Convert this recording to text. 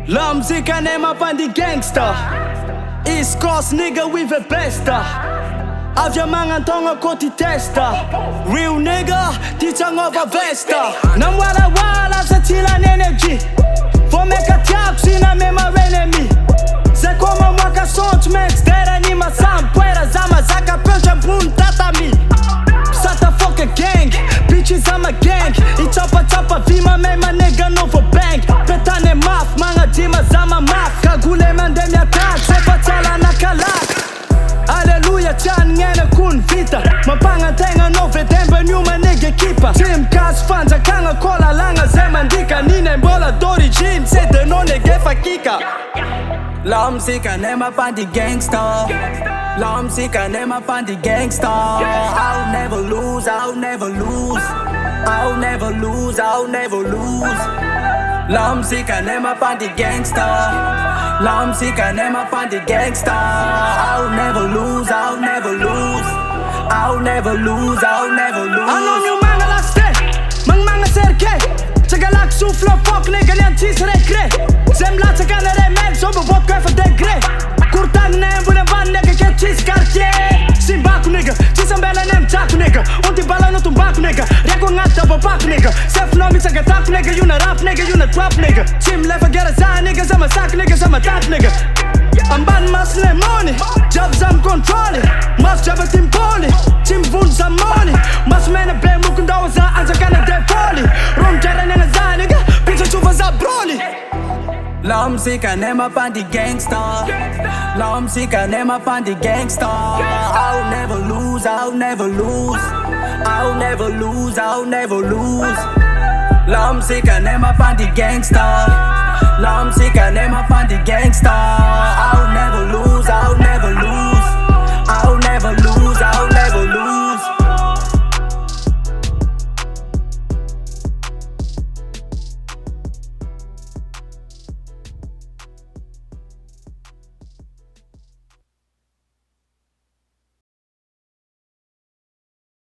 La musica name up on the gangster. East Coast nigga with a besta. Avya mga tonga ko ti testa. Real nigga, ti tangova vesta. Nam wala wala sa tilan energy. For make a tap sina me my enemy. Se como mwaka sentiments dera ni masam puera zama zaka pelcha puntata mi. Sata fuck a gang, bitches I'm a gang. I chapa vima me my nigga no for bank. Petane maf, mga dima zama maf. Kagule man dem ya tag, se patala na kalak. Alleluja chan ngene kun vita. Mapanga tenga no vedembe nyuma nigga keeper. Team Cast fans akanga kola langa zema ndika. Nine mbola dori jeans, se de no nege fakika. La musica nema pan the gangsta. La musica nema pan the gangsta. I'll never lose, I'll never lose. I'll never lose, I'll never lose. La musica nema pan the gangsta. La musica nema pan the gangsta. I'll never lose, I'll never lose. I'll never lose, I'll never lose. Anon yung mga laste, mga serke. Tagalak souffle fuck nigga ni antis rekre. Zemla tsaka na remel so bevot ko even degré. Kurtang nem bulan van nigga ke tis quartier. Simbaku nigga, tisambela nem taku nigga. Onti bala no tumbaku nigga. Reko ngata babaku nigga. Self no mix aga taku nigga. You na rap nigga, you na trap nigga. Tim leva get a sign nigga, sama sak nigga, sama tat nigga. Amban mas lemoni, jab zam control. Mas jaba tim poli, tim vun zam money. Mas mena be mukunda waza anza kana de poli. Rom jara nena za nigga, pizza chuva za broly. La musica nema pan the gangsta. La musica nema pan the gangsta. I'll never lose, I'll never lose. I'll never lose, I'll never lose. La musica nema pan the gangsta. La musica nema pan the gangsta. I'll never lose, I'll never lose.